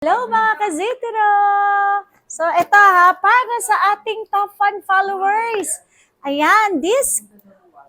Hello mga ka-Zitro! So ito para sa ating top fan followers. Ayan, this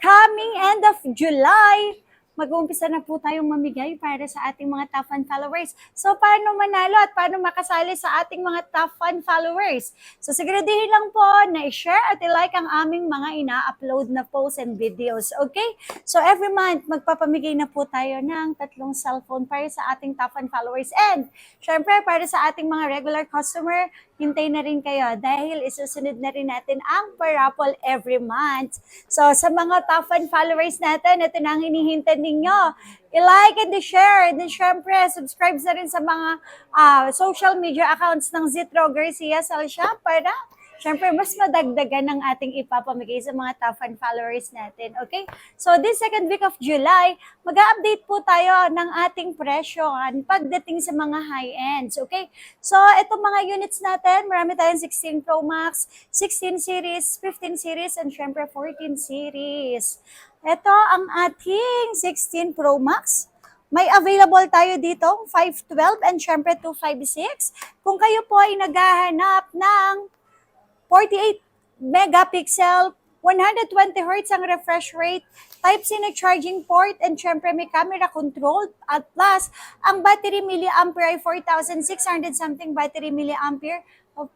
coming end of July, mag-uumpisa na po tayong mamigay para sa ating mga top fan followers. So paano manalo at paano makasali sa ating mga top fan followers? So siguraduhin lang po na i-share at i-like ang aming mga ina-upload na posts and videos. Okay? So every month, magpapamigay na po tayo ng 3 cellphone para sa ating top fan followers. And syempre, para sa ating mga regular customer, hintay na rin kayo dahil isusunod na rin natin ang parapol every month. So sa mga top fan followers natin, ito na ang hinihintay ninyo. I-like and i-share. And then syempre, subscribe na rin sa mga social media accounts ng Zitro Garcia Salsham para syempre, mas madagdagan ng ating ipapamigay sa mga top fan followers natin. Okay? So, this second week of July, mag-update po tayo ng ating presyohan pagdating sa mga high-ends. Okay? So, itong mga units natin, marami tayong 16 Pro Max, 16 series, 15 series, and syempre 14 series. Ito ang ating 16 Pro Max. May available tayo dito, 512 and syempre 256. Kung kayo po ay naghahanap ng 48 megapixel, 120 Hz ang refresh rate, Type-C na charging port, and syempre may camera control, at plus, ang battery milliampere ay 4,600 something battery milliampere.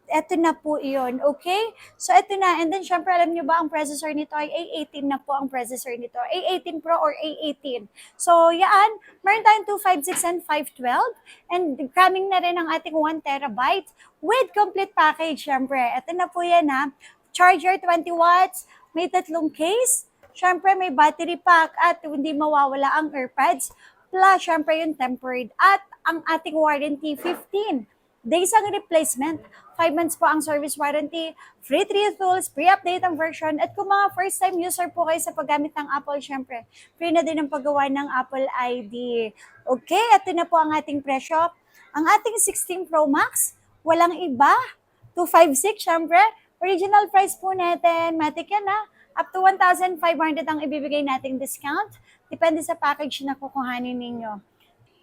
Eto na po iyon, okay? So, eto na. And then, syempre, alam nyo ba, ang processor nito ay A18 na po ang processor nito. A18 Pro or A18. So, yan. Meron tayong 256 and 512. And coming na rin ang ating 1 terabyte with complete package, syempre. Eto na po yan, ha. Charger, 20 watts. May 3 case. Syempre, may battery pack at hindi mawawala ang AirPods. Plus, syempre, yung tempered. At ang ating warranty, 15 days ang replacement. 5 months po ang service warranty, free 3 tools, pre-update ang version, at kung mga first-time user po kayo sa paggamit ng Apple, syempre, free na din ang paggawa ng Apple ID. Okay, ito na po ang ating presyo. Ang ating 16 Pro Max, walang iba, 256, syempre, original price po natin, matik yan ha, up to 1,500 ang ibibigay nating discount, depende sa package na kukuhanin ninyo.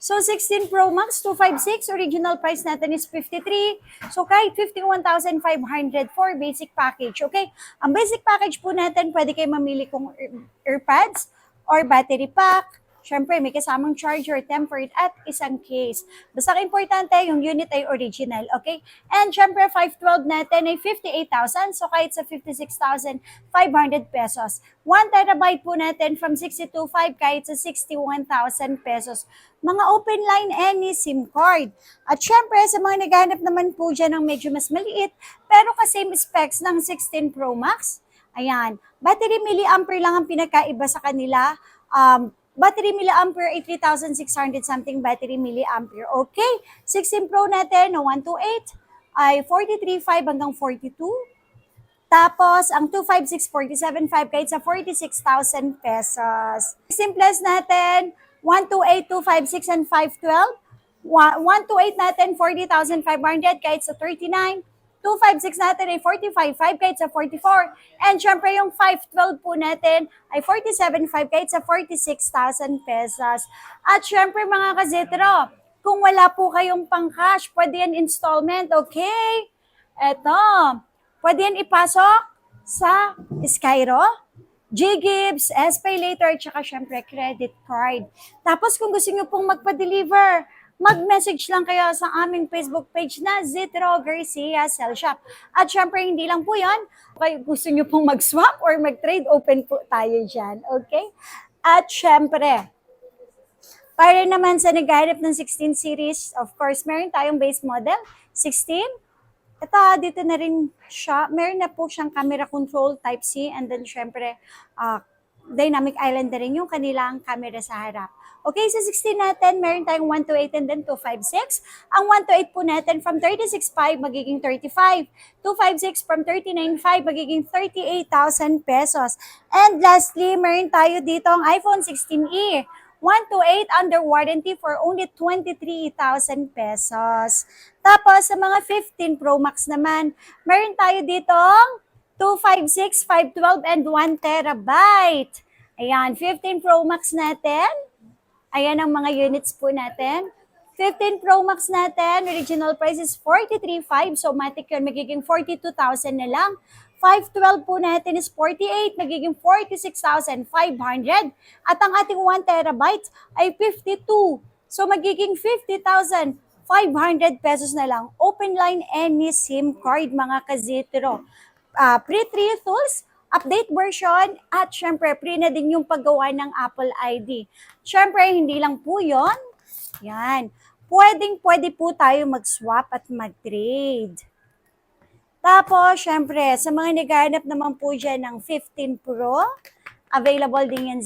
So, 16 Pro Max, 256, original price natin is 53. So, kahit 51,500 for basic package, okay? Ang basic package po natin, pwede kayo mamili kung AirPods or battery pack. Siyempre, may kasamang charger, tempered, at isang case. Basta importante, yung unit ay original, okay? And siyempre, 512 natin ay 58,000. So, kahit sa 56,500 pesos. 1 terabyte po natin from 62,500 kahit sa 61,000 pesos. Mga open line, any SIM card. At syempre, sa mga naghanap naman po dyan ng medyo mas maliit, pero kasame specs ng 16 Pro Max, ayan, battery milliampere lang ang pinakaiba sa kanila. Battery milliampere ay 3,600 something battery milliampere. Okay, 16 Pro natin na 128 ay 43,500 hanggang 42. Tapos, ang 256, 47,500 kahit sa 46,000 pesos. 16 Plus natin, 128, 256, and 512. 128 natin, 40,500 kahit sa 39. 256 natin ay 45,500 kahit sa 44. And syempre yung 512 po natin ay 47,500 kahit sa 46,000 pesos. At syempre mga ka-Zitro, kung wala po kayong pang-cash, pwede yan installment, okay? Eto, pwede yan ipasok sa Skyro, G-Gibbs, SPay Later, tsaka syempre credit card. Tapos kung gusto nyo pong magpa-deliver, mag-message lang kayo sa aming Facebook page na Zitro Garcia Cell Shop. At syempre, hindi lang po yan. Kung gusto nyo pong mag-swap or mag-trade, open po tayo dyan. Okay? At syempre, para naman sa naghahanap ng 16 series, of course, meron tayong base model, 16. Ito, dito na rin siya. Meron na po siyang camera control, Type-C, and then syempre, dynamic island na rin yung kanilang camera sa harap. Okay, sa 16 natin, meron tayong 128 and then 256. Ang 128 po natin from 36,500 magiging 35. 256 from 39,500 magiging 38,000 pesos. And lastly, meron tayo dito ang iPhone 16e. 128 under warranty for only 23,000 pesos. Tapos, sa mga 15 Pro Max naman, meron tayo dito 256, 512, and 1 terabyte. Ayan, 15 Pro Max natin. Ayan ang mga units po natin. 15 Pro Max natin, original price is 43,500. So, matic yun, magiging 42,000 na lang. 512 po natin is 48, magiging 46,500. At ang ating 1 terabyte ay 52. So, magiging 50,500 pesos na lang. Open line any SIM card, mga kazitro. Pre-3 tools, update version, at syempre, free na din yung paggawa ng Apple ID. Syempre, hindi lang po yon. Yan. Pwede po tayo mag-swap at mag-trade. Tapos, syempre, sa mga naghahanap naman po dyan ng 15 Pro, available din yan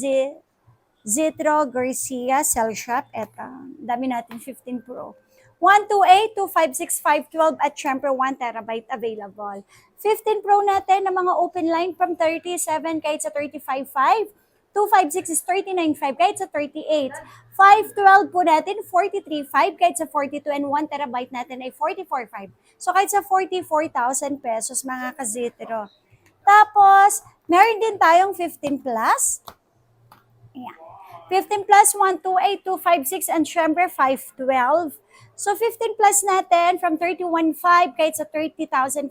Zitro Garcia Cell Shop. Eto, dami natin 15 Pro. 128, 256, 512 at syempre 1 terabyte available. 15 Pro natin na mga open line from 37 kahit sa 35.5. 256 is 39.5 kahit sa 38. 512 po natin, 43.5 kahit sa 42 and 1 terabyte natin ay 44.5. So kahit sa 44,000 pesos mga kazitero. Tapos, meron din tayong 15 plus. Ayan. 15 plus, 128, 256 and syempre 512. So 15 plus natin from 31.5 kahit sa 30,500,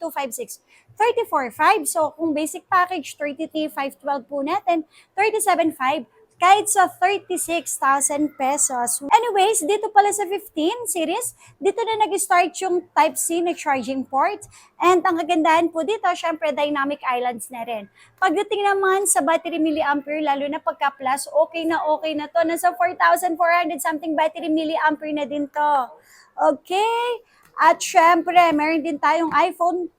256. 34.5. So, kung basic package, 33,512 po natin, 37.5 kahit sa 36,000 pesos. Anyways, dito pala sa 15 series, dito na nag-start yung Type-C na charging port. And ang kagandahan po dito, syempre dynamic islands na rin. Pagdating naman sa battery milliampere, lalo na pagka plus, okay na to. Nasa 4,400 something battery milliampere na din to. Okay? At syempre, meron din tayong iPhone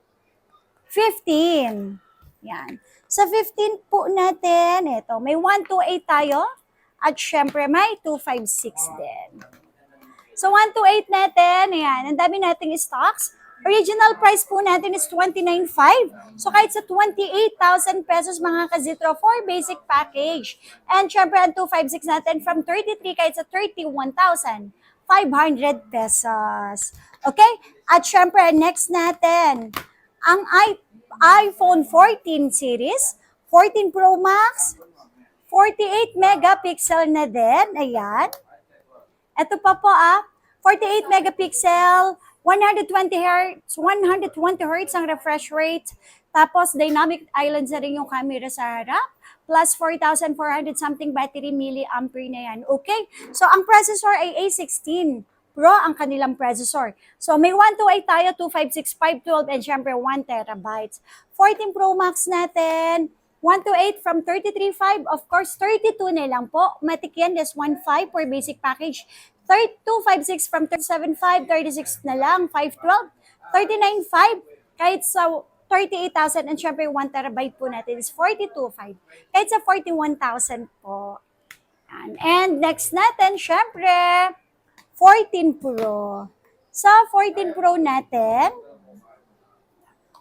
15. Yan. Sa 15 po natin, ito, may 128 tayo. At syempre, may 256 din. So, 128 natin, ayan, ang dami nating stocks. Original price po natin is 29,500. So, kahit sa 28,000 pesos mga kazitro for basic package. And syempre, ang 256 natin from 33 kahit sa 31,500 pesos. Okay? At syempre, next natin, ang iPhone 14 series, 14 Pro Max, 48 megapixel na din. Ayan. Ito pa po 48 megapixel, 120 Hz ang refresh rate. Tapos dynamic islands na rin yung camera sa harap. Plus 4,400 something battery milliampere na yan. Okay? So ang processor ay A16 Pro ang kanilang processor. So may 128 tayo, 256, 512 and syempre 1 terabytes. 14 Pro Max natin, 128 from 33.5, of course 32 na lang po. Matic yan, is 1.5 for basic package. 256 from 37.5, 36 na lang, 512, 39.5 kahit sa 38,000 and syempre 1 terabyte po natin is 42.5 kahit sa 41,000 po. And next natin, syempre 14 Pro. Sa 14 Pro natin,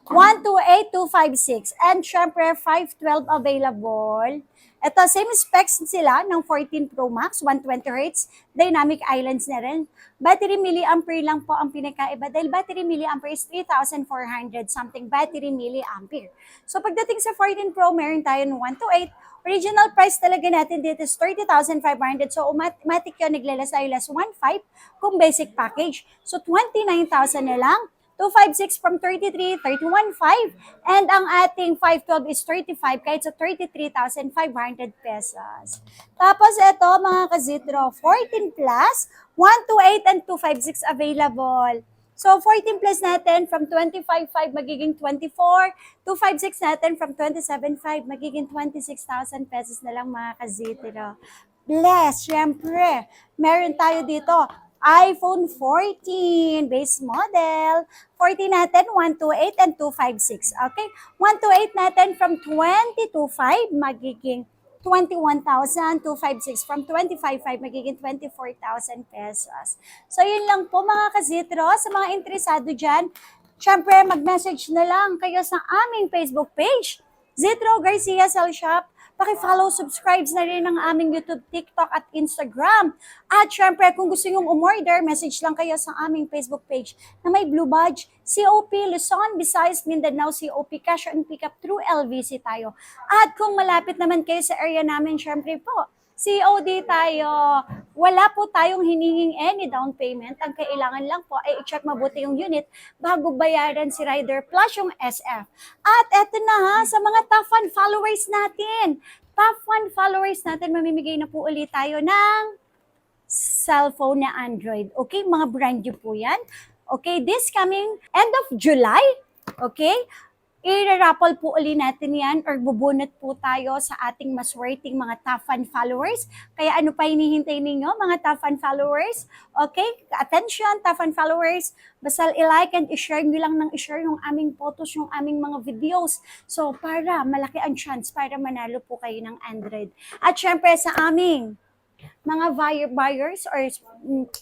128, 256. And syempre, 512 available. Ito, same specs sila ng 14 Pro Max, 120 Hz, dynamic islands na rin. Battery milliampere lang po ang pinakaiba dahil battery milliampere is 3,400 something battery milliampere. So pagdating sa 14 Pro, meron tayo ng 128. Original price talaga natin dito is 30,500. So automatic yun, naglalas tayo less 1.5 kung basic package. So 29,000 na lang. 256 from 33, 31.5. And ang ating 512 is 35 kahit sa 33,500 pesos. Tapos ito mga kazitro, 14 plus, 128 and 256 available. So 14 plus natin from 25.5 magiging 24, 256 natin from 27.5 magiging 26,000 pesos na lang mga kazitro. Bless, syempre, meron tayo dito iPhone 14 base model. 14 natin, 128 and 256. Okay? 128 natin from 22.5 magiging 21,000, 256 from 25.5 magiging 24,000 pesos. So yun lang po mga kazitro, sa mga interesado dyan, syempre mag-message na lang kayo sa aming Facebook page, Zitro Garcia Cell Shop. Paki-follow, subscribe na rin ng aming YouTube, TikTok at Instagram. At syempre, kung gusto nyong umorder, message lang kayo sa aming Facebook page na may blue badge, COP Luzon, Visayas, Mindanao, COP Cash and Pick Up through LVC tayo. At kung malapit naman kayo sa area namin, syempre po, COD tayo. Wala po tayong hinihing any down payment. Ang kailangan lang po ay i-check mabuti yung unit bago bayaran si Rider Plus yung SF. At eto na ha, sa mga top fan followers natin. Top fan followers natin, mamimigay na po ulit tayo ng cellphone na Android. Okay, mga brand new po yan. Okay, this coming end of July. Okay, i-raffle po uli natin yan or bubunot po tayo sa ating mas worthy mga top fan followers. Kaya ano pa hinihintay ninyo mga top fan followers? Okay, attention top fan followers. Basta i-like and i-share nyo lang ng i-share yung aming photos, yung aming mga videos. So para malaki ang chance para manalo po kayo ng Android. At syempre sa aming mga buyers or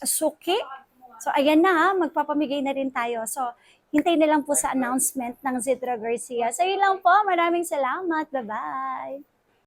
suki. So ayan na ha, magpapamigay na rin tayo. So hintay na lang po sa announcement ng Zidra Garcia. So yun lang po, maraming salamat. Bye-bye!